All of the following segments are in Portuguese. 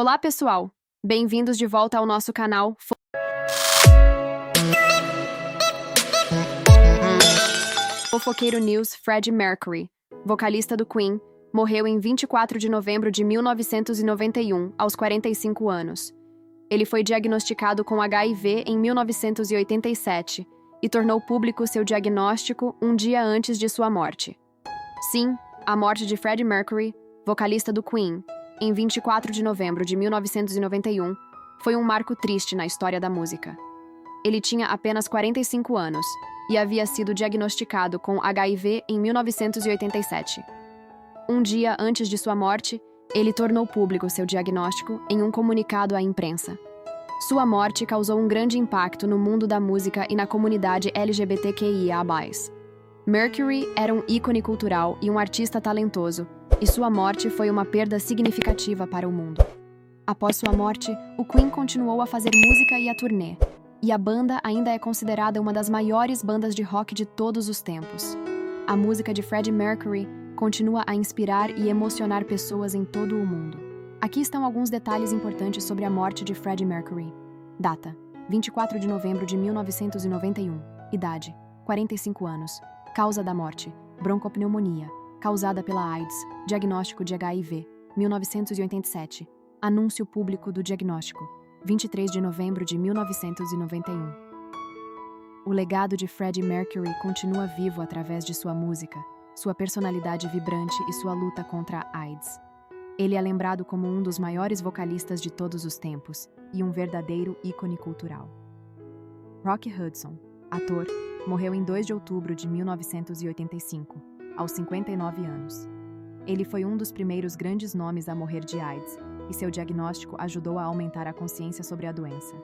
Olá, pessoal! Bem-vindos de volta ao nosso canal Fofoqueiro News. Freddie Mercury, vocalista do Queen, morreu em 24 de novembro de 1991, aos 45 anos. Ele foi diagnosticado com HIV em 1987 e tornou público seu diagnóstico um dia antes de sua morte. Sim, a morte de Freddie Mercury, vocalista do Queen, em 24 de novembro de 1991, foi um marco triste na história da música. Ele tinha apenas 45 anos e havia sido diagnosticado com HIV em 1987. Um dia antes de sua morte, ele tornou público seu diagnóstico em um comunicado à imprensa. Sua morte causou um grande impacto no mundo da música e na comunidade LGBTQIA+. Mercury era um ícone cultural e um artista talentoso, e sua morte foi uma perda significativa para o mundo. Após sua morte, o Queen continuou a fazer música e a turnê, e a banda ainda é considerada uma das maiores bandas de rock de todos os tempos. A música de Freddie Mercury continua a inspirar e emocionar pessoas em todo o mundo. Aqui estão alguns detalhes importantes sobre a morte de Freddie Mercury. Data: 24 de novembro de 1991. Idade: 45 anos. Causa da morte: broncopneumonia, causada pela AIDS. Diagnóstico de HIV: 1987. Anúncio público do diagnóstico: 23 de novembro de 1991. O legado de Freddie Mercury continua vivo através de sua música, sua personalidade vibrante e sua luta contra a AIDS. Ele é lembrado como um dos maiores vocalistas de todos os tempos e um verdadeiro ícone cultural. Rock Hudson, ator, morreu em 2 de outubro de 1985, aos 59 anos. Ele foi um dos primeiros grandes nomes a morrer de AIDS, e seu diagnóstico ajudou a aumentar a consciência sobre a doença.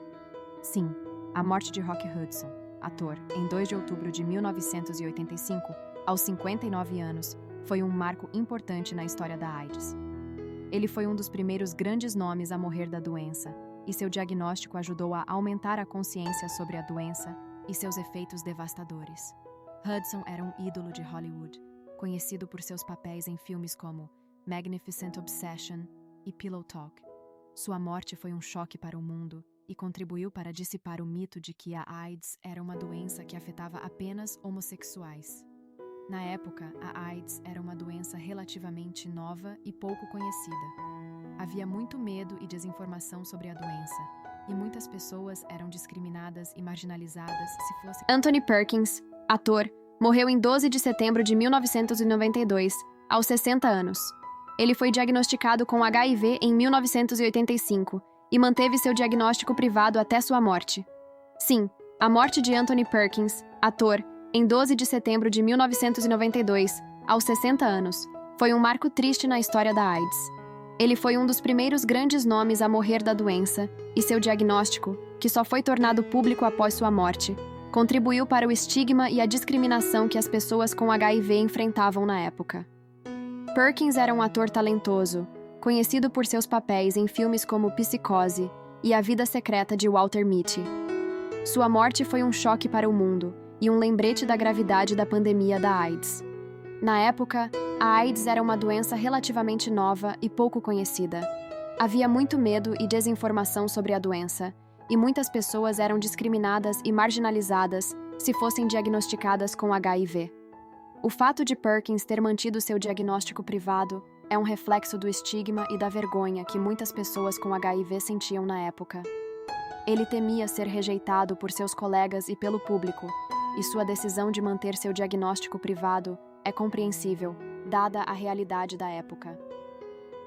Sim, a morte de Rock Hudson, ator, em 2 de outubro de 1985, aos 59 anos, foi um marco importante na história da AIDS. Ele foi um dos primeiros grandes nomes a morrer da doença, e seu diagnóstico ajudou a aumentar a consciência sobre a doença e seus efeitos devastadores. Hudson era um ídolo de Hollywood, conhecido por seus papéis em filmes como Magnificent Obsession e Pillow Talk. Sua morte foi um choque para o mundo e contribuiu para dissipar o mito de que a AIDS era uma doença que afetava apenas homossexuais. Na época, a AIDS era uma doença relativamente nova e pouco conhecida. Havia muito medo e desinformação sobre a doença, e muitas pessoas eram discriminadas e marginalizadas se fosse... Anthony Perkins, ator, morreu em 12 de setembro de 1992, aos 60 anos. Ele foi diagnosticado com HIV em 1985 e manteve seu diagnóstico privado até sua morte. Sim, a morte de Anthony Perkins, ator, em 12 de setembro de 1992, aos 60 anos, foi um marco triste na história da AIDS. Ele foi um dos primeiros grandes nomes a morrer da doença, e seu diagnóstico, que só foi tornado público após sua morte, contribuiu para o estigma e a discriminação que as pessoas com HIV enfrentavam na época. Perkins era um ator talentoso, conhecido por seus papéis em filmes como Psicose e A Vida Secreta de Walter Mitty. Sua morte foi um choque para o mundo e um lembrete da gravidade da pandemia da AIDS. Na época, a AIDS era uma doença relativamente nova e pouco conhecida. Havia muito medo e desinformação sobre a doença, e muitas pessoas eram discriminadas e marginalizadas se fossem diagnosticadas com HIV. O fato de Perkins ter mantido seu diagnóstico privado é um reflexo do estigma e da vergonha que muitas pessoas com HIV sentiam na época. Ele temia ser rejeitado por seus colegas e pelo público, e sua decisão de manter seu diagnóstico privado é compreensível, dada a realidade da época.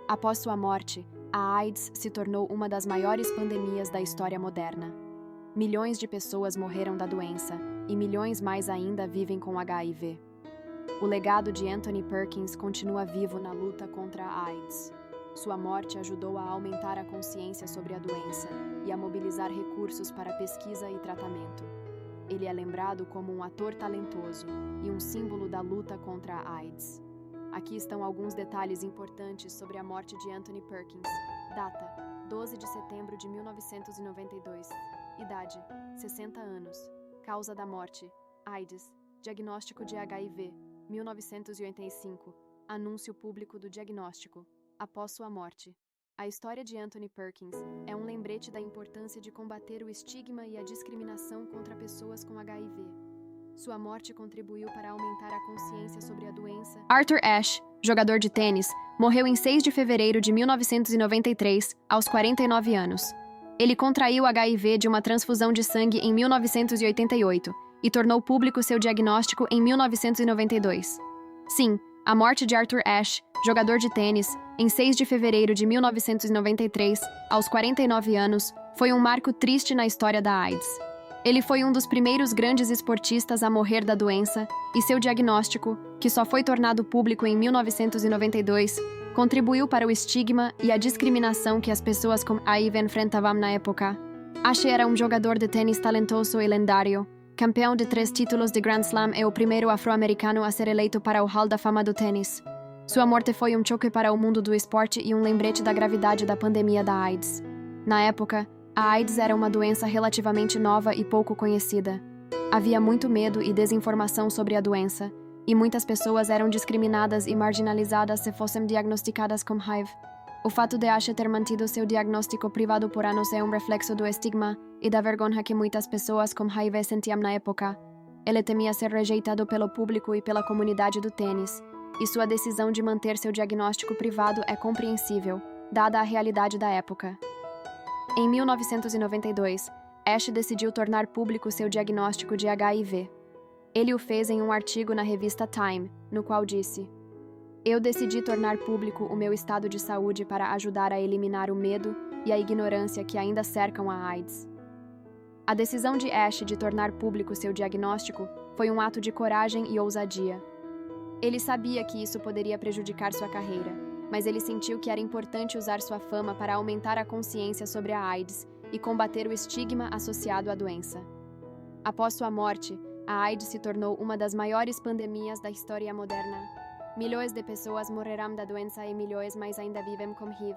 Após sua morte, a AIDS se tornou uma das maiores pandemias da história moderna. Milhões de pessoas morreram da doença, e milhões mais ainda vivem com HIV. O legado de Anthony Perkins continua vivo na luta contra a AIDS. Sua morte ajudou a aumentar a consciência sobre a doença e a mobilizar recursos para pesquisa e tratamento. Ele é lembrado como um ator talentoso e um símbolo da luta contra a AIDS. Aqui estão alguns detalhes importantes sobre a morte de Anthony Perkins. Data: 12 de setembro de 1992. Idade: 60 anos. Causa da morte: AIDS. Diagnóstico de HIV: 1985. Anúncio público do diagnóstico. Após sua morte: A história de Anthony Perkins é um lembrete da importância de combater o estigma e a discriminação contra pessoas com HIV. Sua morte contribuiu para aumentar a consciência sobre a doença. Arthur Ashe, jogador de tênis, morreu em 6 de fevereiro de 1993, aos 49 anos. Ele contraiu HIV de uma transfusão de sangue em 1988 e tornou público seu diagnóstico em 1992. Sim, a morte de Arthur Ashe, jogador de tênis, em 6 de fevereiro de 1993, aos 49 anos, foi um marco triste na história da AIDS. Ele foi um dos primeiros grandes esportistas a morrer da doença, e seu diagnóstico, que só foi tornado público em 1992, contribuiu para o estigma e a discriminação que as pessoas com HIV enfrentavam na época. Ashe era um jogador de tênis talentoso e lendário, campeão de 3 títulos de Grand Slam e o primeiro afro-americano a ser eleito para o Hall da Fama do tênis. Sua morte foi um choque para o mundo do esporte e um lembrete da gravidade da pandemia da AIDS. Na época, a AIDS era uma doença relativamente nova e pouco conhecida. Havia muito medo e desinformação sobre a doença, e muitas pessoas eram discriminadas e marginalizadas se fossem diagnosticadas com HIV. O fato de Ashe ter mantido seu diagnóstico privado por anos é um reflexo do estigma e da vergonha que muitas pessoas com HIV sentiam na época. Ele temia ser rejeitado pelo público e pela comunidade do tênis, e sua decisão de manter seu diagnóstico privado é compreensível, dada a realidade da época. Em 1992, Ashe decidiu tornar público seu diagnóstico de HIV. Ele o fez em um artigo na revista Time, no qual disse: "Eu decidi tornar público o meu estado de saúde para ajudar a eliminar o medo e a ignorância que ainda cercam a AIDS." A decisão de Ashe de tornar público seu diagnóstico foi um ato de coragem e ousadia. Ele sabia que isso poderia prejudicar sua carreira, mas ele sentiu que era importante usar sua fama para aumentar a consciência sobre a AIDS e combater o estigma associado à doença. Após sua morte, a AIDS se tornou uma das maiores pandemias da história moderna. Milhões de pessoas morrerão da doença e milhões mais ainda vivem com HIV.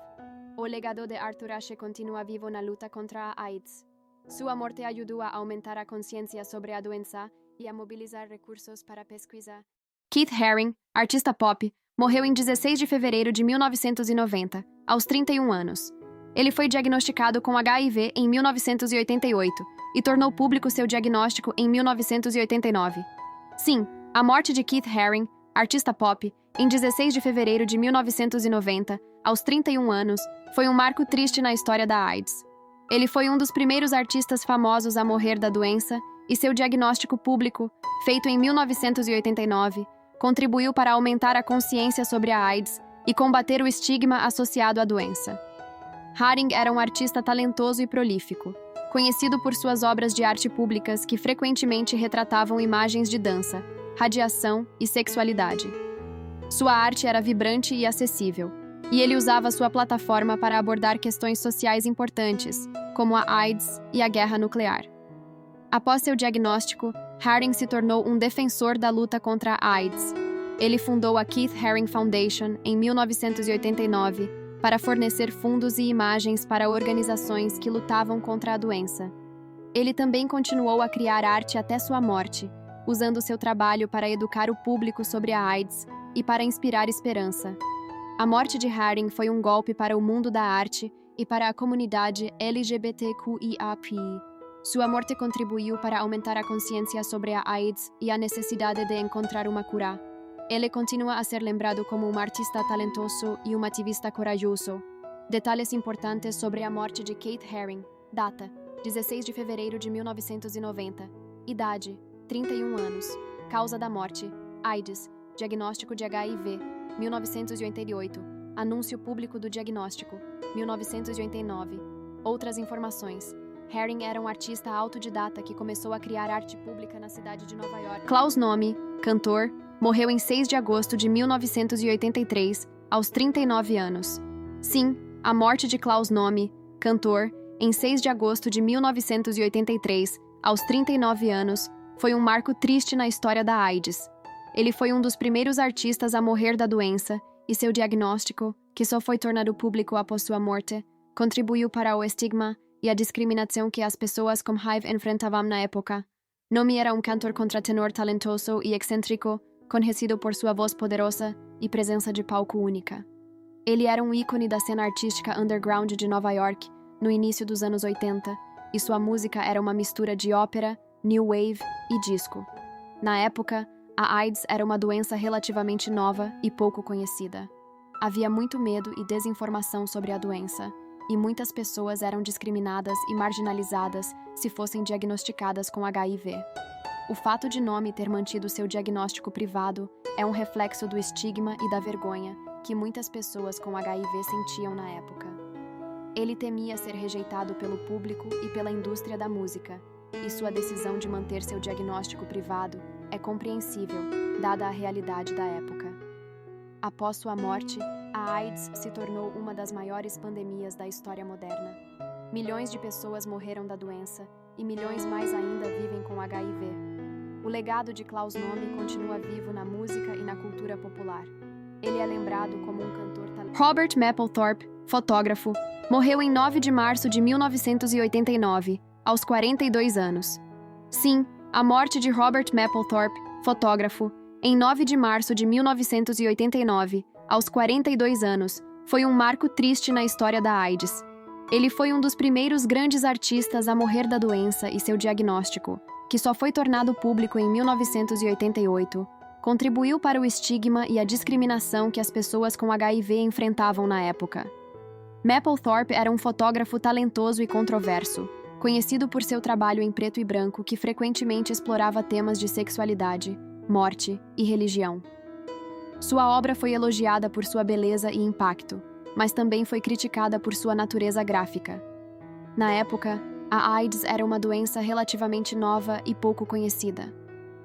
O legado de Arthur Ashe continua vivo na luta contra a AIDS. Sua morte ajudou a aumentar a consciência sobre a doença e a mobilizar recursos para pesquisa. Keith Haring, artista pop, morreu em 16 de fevereiro de 1990, aos 31 anos. Ele foi diagnosticado com HIV em 1988 e tornou público seu diagnóstico em 1989. Sim, a morte de Keith Haring, artista pop, em 16 de fevereiro de 1990, aos 31 anos, foi um marco triste na história da AIDS. Ele foi um dos primeiros artistas famosos a morrer da doença e seu diagnóstico público, feito em 1989, contribuiu para aumentar a consciência sobre a AIDS e combater o estigma associado à doença. Haring era um artista talentoso e prolífico, conhecido por suas obras de arte públicas que frequentemente retratavam imagens de dança, radiação e sexualidade. Sua arte era vibrante e acessível, e ele usava sua plataforma para abordar questões sociais importantes, como a AIDS e a guerra nuclear. Após seu diagnóstico, Haring se tornou um defensor da luta contra a AIDS. Ele fundou a Keith Haring Foundation em 1989 para fornecer fundos e imagens para organizações que lutavam contra a doença. Ele também continuou a criar arte até sua morte, usando seu trabalho para educar o público sobre a AIDS e para inspirar esperança. A morte de Haring foi um golpe para o mundo da arte e para a comunidade LGBTQIA+. Sua morte contribuiu para aumentar a consciência sobre a AIDS e a necessidade de encontrar uma cura. Ele continua a ser lembrado como um artista talentoso e um ativista corajoso. Detalhes importantes sobre a morte de Keith Haring. Data: 16 de fevereiro de 1990. Idade: 31 anos. Causa da morte: AIDS. Diagnóstico de HIV: 1988. Anúncio público do diagnóstico: 1989. Outras informações: Haring era um artista autodidata que começou a criar arte pública na cidade de Nova York. Klaus Nomi, cantor, morreu em 6 de agosto de 1983, aos 39 anos. Sim, a morte de Klaus Nomi, cantor, em 6 de agosto de 1983, aos 39 anos, foi um marco triste na história da AIDS. Ele foi um dos primeiros artistas a morrer da doença, e seu diagnóstico, que só foi tornado público após sua morte, contribuiu para o estigma e a discriminação que as pessoas com HIV enfrentavam na época. Nomi era um cantor contratenor talentoso e excêntrico, conhecido por sua voz poderosa e presença de palco única. Ele era um ícone da cena artística underground de Nova York no início dos anos 80, e sua música era uma mistura de ópera, new wave e disco. Na época, a AIDS era uma doença relativamente nova e pouco conhecida. Havia muito medo e desinformação sobre a doença, e muitas pessoas eram discriminadas e marginalizadas se fossem diagnosticadas com HIV. O fato de Nomi ter mantido seu diagnóstico privado é um reflexo do estigma e da vergonha que muitas pessoas com HIV sentiam na época. Ele temia ser rejeitado pelo público e pela indústria da música, e sua decisão de manter seu diagnóstico privado é compreensível, dada a realidade da época. Após sua morte, a AIDS se tornou uma das maiores pandemias da história moderna. Milhões de pessoas morreram da doença e milhões mais ainda vivem com HIV. O legado de Klaus Nomi continua vivo na música e na cultura popular. Ele é lembrado como um cantor talentoso. Robert Mapplethorpe, fotógrafo, morreu em 9 de março de 1989, aos 42 anos. Sim, a morte de Robert Mapplethorpe, fotógrafo, em 9 de março de 1989, aos 42 anos, foi um marco triste na história da AIDS. Ele foi um dos primeiros grandes artistas a morrer da doença e seu diagnóstico, que só foi tornado público em 1988, contribuiu para o estigma e a discriminação que as pessoas com HIV enfrentavam na época. Mapplethorpe era um fotógrafo talentoso e controverso, conhecido por seu trabalho em preto e branco que frequentemente explorava temas de sexualidade, morte e religião. Sua obra foi elogiada por sua beleza e impacto, mas também foi criticada por sua natureza gráfica. Na época, a AIDS era uma doença relativamente nova e pouco conhecida.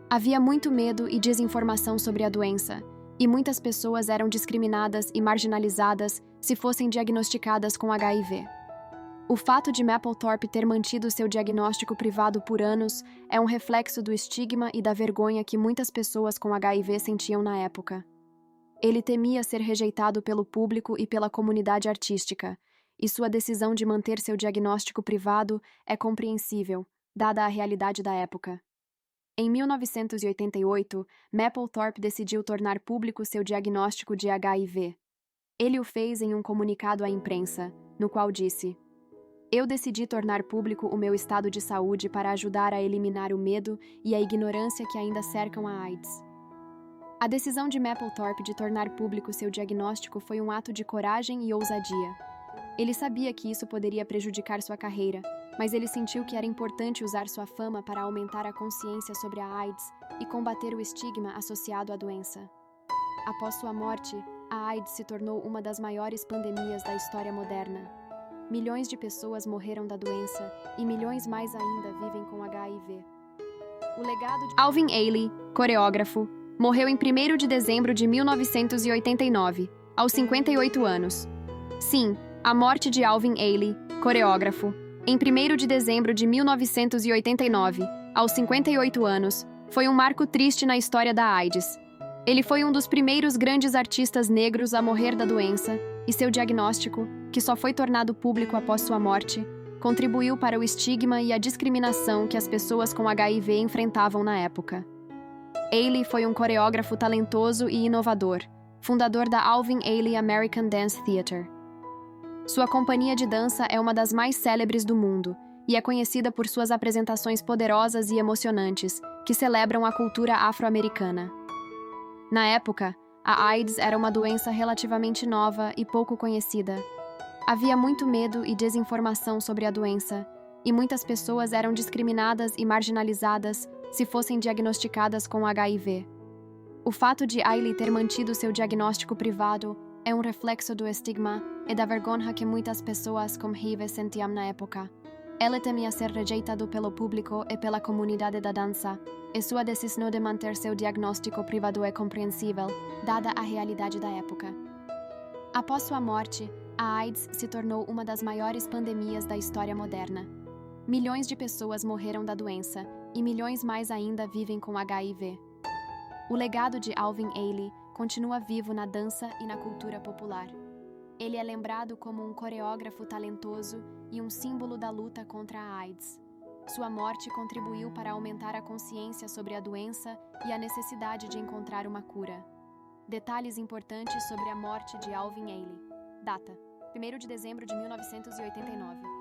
Havia muito medo e desinformação sobre a doença, e muitas pessoas eram discriminadas e marginalizadas se fossem diagnosticadas com HIV. O fato de Mapplethorpe ter mantido seu diagnóstico privado por anos é um reflexo do estigma e da vergonha que muitas pessoas com HIV sentiam na época. Ele temia ser rejeitado pelo público e pela comunidade artística, e sua decisão de manter seu diagnóstico privado é compreensível, dada a realidade da época. Em 1988, Mapplethorpe decidiu tornar público seu diagnóstico de HIV. Ele o fez em um comunicado à imprensa, no qual disse: "Eu decidi tornar público o meu estado de saúde para ajudar a eliminar o medo e a ignorância que ainda cercam a AIDS." A decisão de Mapplethorpe de tornar público seu diagnóstico foi um ato de coragem e ousadia. Ele sabia que isso poderia prejudicar sua carreira, mas ele sentiu que era importante usar sua fama para aumentar a consciência sobre a AIDS e combater o estigma associado à doença. Após sua morte, a AIDS se tornou uma das maiores pandemias da história moderna. Milhões de pessoas morreram da doença e milhões mais ainda vivem com HIV. O legado de Alvin Ailey, coreógrafo, morreu em 1º de dezembro de 1989, aos 58 anos. Sim, a morte de Alvin Ailey, coreógrafo, em 1º de dezembro de 1989, aos 58 anos, foi um marco triste na história da AIDS. Ele foi um dos primeiros grandes artistas negros a morrer da doença, e seu diagnóstico, que só foi tornado público após sua morte, contribuiu para o estigma e a discriminação que as pessoas com HIV enfrentavam na época. Ailey foi um coreógrafo talentoso e inovador, fundador da Alvin Ailey American Dance Theatre. Sua companhia de dança é uma das mais célebres do mundo e é conhecida por suas apresentações poderosas e emocionantes, que celebram a cultura afro-americana. Na época, a AIDS era uma doença relativamente nova e pouco conhecida. Havia muito medo e desinformação sobre a doença, e muitas pessoas eram discriminadas e marginalizadas se fossem diagnosticadas com HIV. O fato de Ailey ter mantido seu diagnóstico privado é um reflexo do estigma e da vergonha que muitas pessoas com HIV sentiam na época. Ela temia ser rejeitado pelo público e pela comunidade da dança, e sua decisão de manter seu diagnóstico privado é compreensível, dada a realidade da época. Após sua morte, a AIDS se tornou uma das maiores pandemias da história moderna. Milhões de pessoas morreram da doença, e milhões mais ainda vivem com HIV. O legado de Alvin Ailey continua vivo na dança e na cultura popular. Ele é lembrado como um coreógrafo talentoso e um símbolo da luta contra a AIDS. Sua morte contribuiu para aumentar a consciência sobre a doença e a necessidade de encontrar uma cura. Detalhes importantes sobre a morte de Alvin Ailey. Data: 1º de dezembro de 1989.